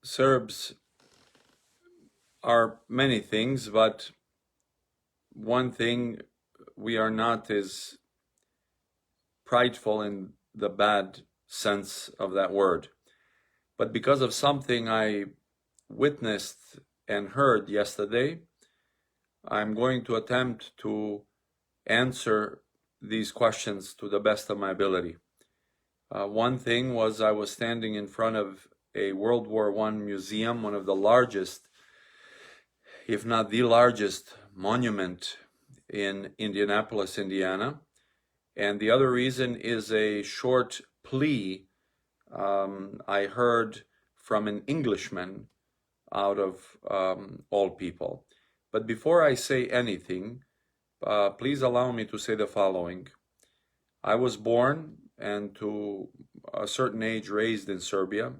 Serbs are many things, but one thing, we are not as prideful in the bad sense of that word. But because of something I witnessed and heard yesterday, I'm going to attempt to answer these questions to the best of my ability. One thing was, I was standing in front of a World War I museum, one of the largest, if not the largest, monument in Indianapolis, Indiana. And the other reason is a short plea I heard from an Englishman out of all people. But before I say anything, please allow me to say the following. I was born and to a certain age raised in Serbia.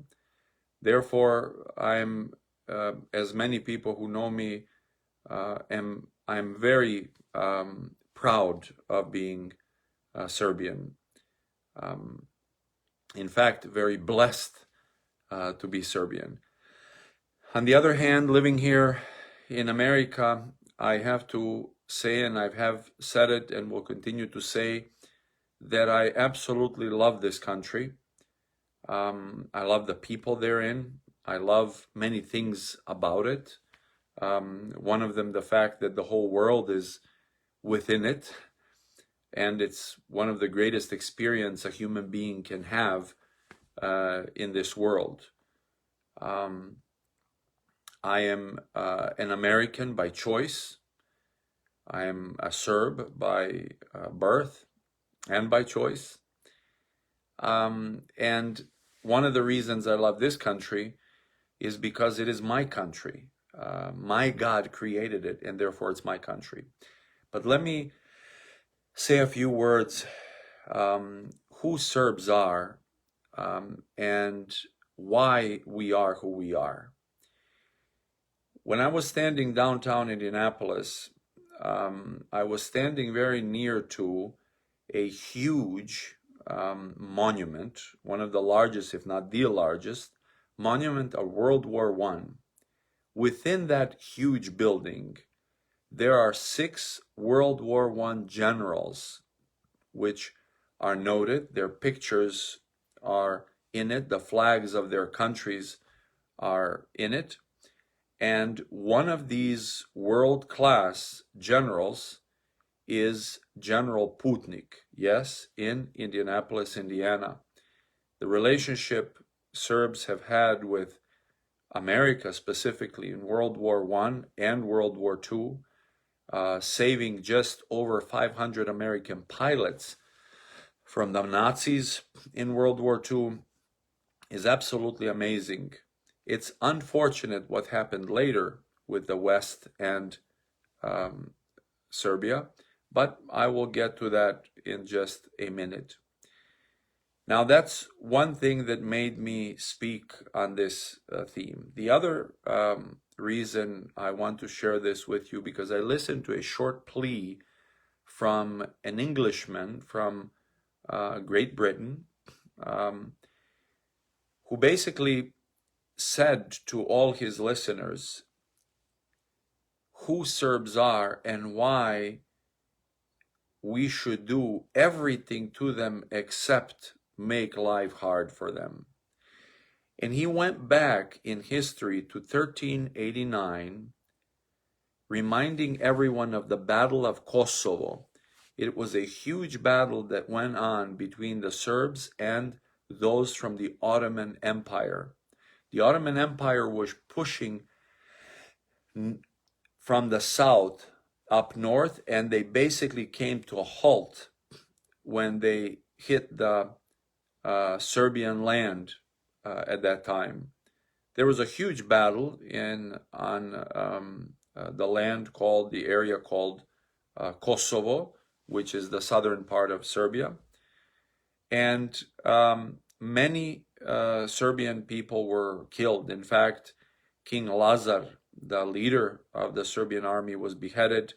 Therefore, I'm, as many people who know me, I'm very proud of being Serbian. In fact, very blessed to be Serbian. On the other hand, living here in America, I have to say, and I have said it and will continue to say, that I absolutely love this country. I love the people therein. I love many things about it. One of them, the fact that the whole world is within it, and it's one of the greatest experience a human being can have in this world. I am an American by choice. I am a Serb by birth and by choice. And one of the reasons I love this country is because it is my country. My God created it, and therefore it's my country. But let me say a few words who Serbs are and why we are who we are. When I was standing downtown Indianapolis, I was standing very near to a huge monument, one of the largest, if not the largest, monument of World War I. Within that huge building, there are 6 World War I generals, which are noted. Their pictures are in it. The flags of their countries are in it. And one of these world-class generals is General Putnik, yes, in Indianapolis, Indiana. The relationship Serbs have had with America, specifically in World War I and World War II, saving just over 500 American pilots from the Nazis in World War II, is absolutely amazing. It's unfortunate what happened later with the West and Serbia, but I will get to that in just a minute. Now, that's one thing that made me speak on this theme. The other reason I want to share this with you, because I listened to a short plea from an Englishman from Great Britain, who basically said to all his listeners who Serbs are and why we should do everything to them except make life hard for them. And he went back in history to 1389, reminding everyone of the Battle of Kosovo. It was a huge battle that went on between the Serbs and those from the Ottoman Empire. The Ottoman Empire was pushing from the south up north, and they basically came to a halt when they hit the Serbian land at that time. There was a huge battle on the land called, the area called Kosovo, which is the southern part of Serbia. And many Serbian people were killed. In fact, King Lazar, the leader of the Serbian army, was beheaded.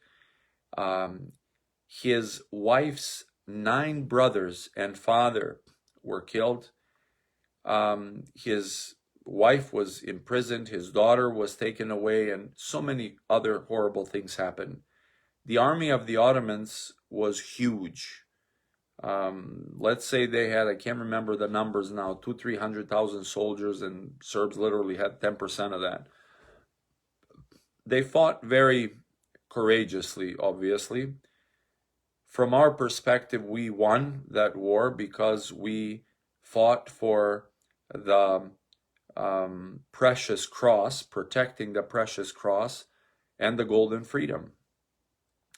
His wife's 9 brothers and father were killed. His wife was imprisoned, his daughter was taken away, and so many other horrible things happened. The army of the Ottomans was huge. Let's say they had, I can't remember the numbers now, 200,000-300,000 soldiers, and Serbs literally had 10% of that. They fought very courageously, obviously. From our perspective, we won that war because we fought for the precious cross, protecting the precious cross and the golden freedom.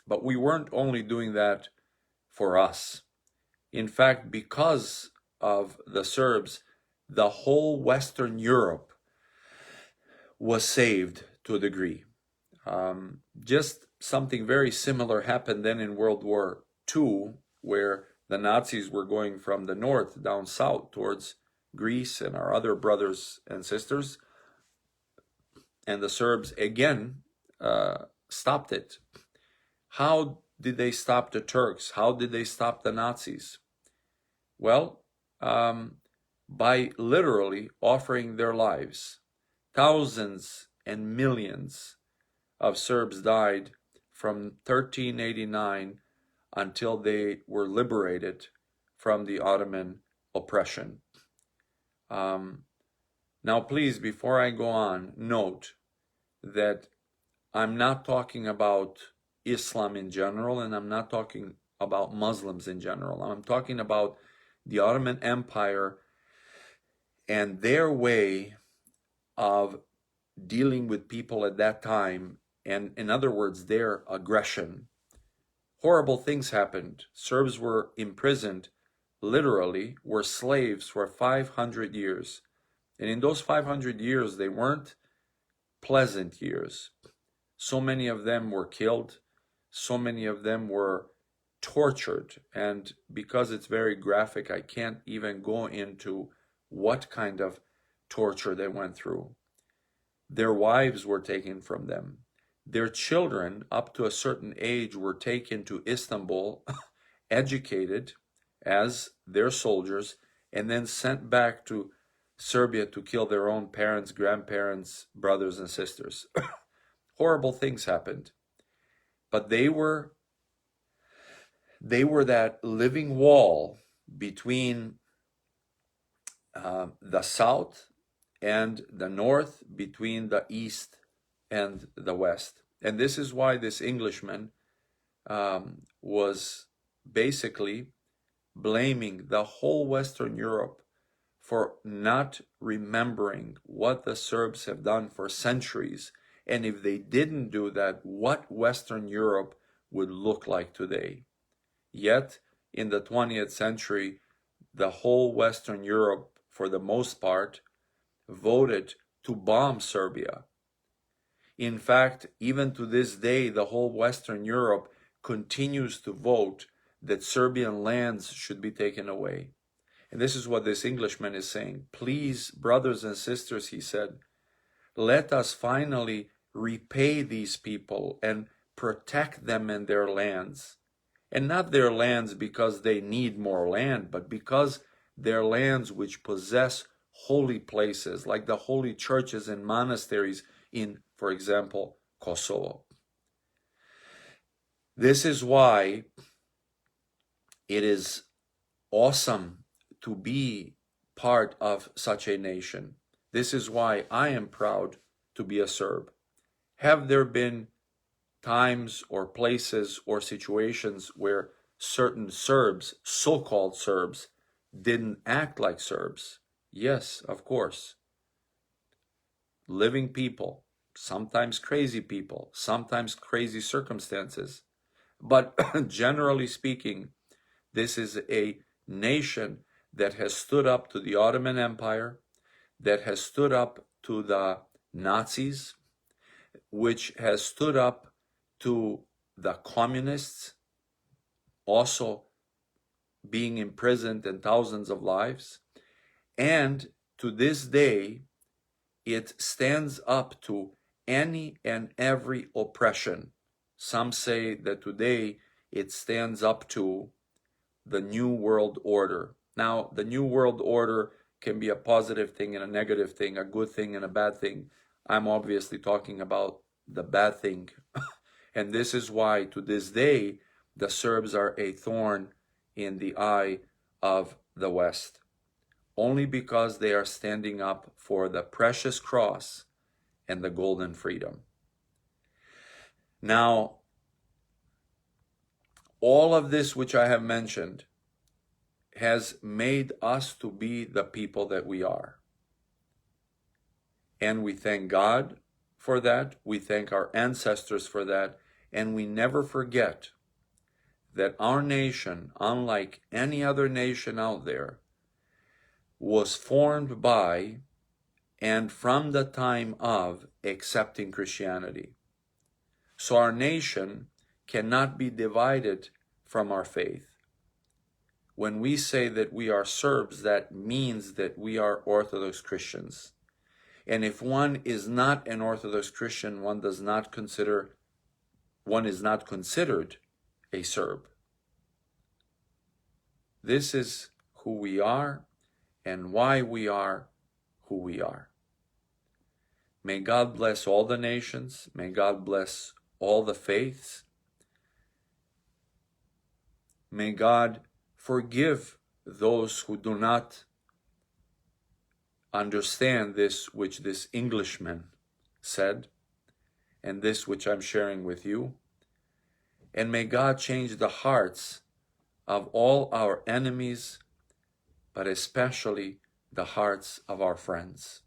But we weren't only doing that for us. In fact, because of the Serbs, the whole Western Europe was saved to a degree. Just something very similar happened then in World War II, where the Nazis were going from the north down south towards Greece and our other brothers and sisters, and the Serbs again stopped it. How did they stop the Turks? How did they stop the Nazis? Well, by literally offering their lives. Thousands and millions of Serbs died from 1389 until they were liberated from the Ottoman oppression. Now, please, before I go on, note that I'm not talking about Islam in general, and I'm not talking about Muslims in general. I'm talking about the Ottoman Empire and their way of dealing with people at that time, and in other words, their aggression. Horrible things happened. Serbs were imprisoned, literally, were slaves for 500 years. And in those 500 years, they weren't pleasant years. So many of them were killed. So many of them were tortured. And because it's very graphic, I can't even go into what kind of torture they went through. Their wives were taken from them. Their children, up to a certain age, were taken to Istanbul, educated as their soldiers, and then sent back to Serbia to kill their own parents, grandparents, brothers, and sisters. Horrible things happened. But they were that living wall between the south and the north, between the east and the west. And this is why this Englishman was basically blaming the whole Western Europe for not remembering what the Serbs have done for centuries. And if they didn't do that, what Western Europe would look like today. Yet, in the 20th century, the whole Western Europe, for the most part, voted to bomb Serbia. In fact, even to this day, the whole Western Europe continues to vote that Serbian lands should be taken away. And this is what this Englishman is saying. Please, brothers and sisters, he said, let us finally repay these people and protect them and their lands. And not their lands because they need more land, but because they're lands which possess holy places, like the holy churches and monasteries in, for example, Kosovo. This is why it is awesome to be part of such a nation. This is why I am proud to be a Serb. Have there been times or places or situations where certain Serbs, so-called Serbs, didn't act like Serbs? Yes, of course. Living people, sometimes crazy people, sometimes crazy circumstances. But generally speaking, this is a nation that has stood up to the Ottoman Empire, that has stood up to the Nazis, which has stood up to the communists, also being imprisoned and thousands of lives. And to this day, it stands up to any and every oppression. Some say that today it stands up to the New World Order. Now, the New World Order can be a positive thing and a negative thing, a good thing and a bad thing. I'm obviously talking about the bad thing. And this is why to this day, the Serbs are a thorn in the eye of the West. Only because they are standing up for the precious cross and the golden freedom. Now, all of this which I have mentioned has made us to be the people that we are. And we thank God for that. We thank our ancestors for that. And we never forget that our nation, unlike any other nation out there, was formed by and from the time of accepting Christianity. So our nation cannot be divided from our faith. When we say that we are Serbs, that means that we are Orthodox Christians. And if one is not an Orthodox Christian, one is not considered a Serb. This is who we are and why we are who we are. May God bless all the nations. May God bless all the faiths. May God forgive those who do not understand this which this Englishman said and this which I'm sharing with you. And may God change the hearts of all our enemies, but especially the hearts of our friends.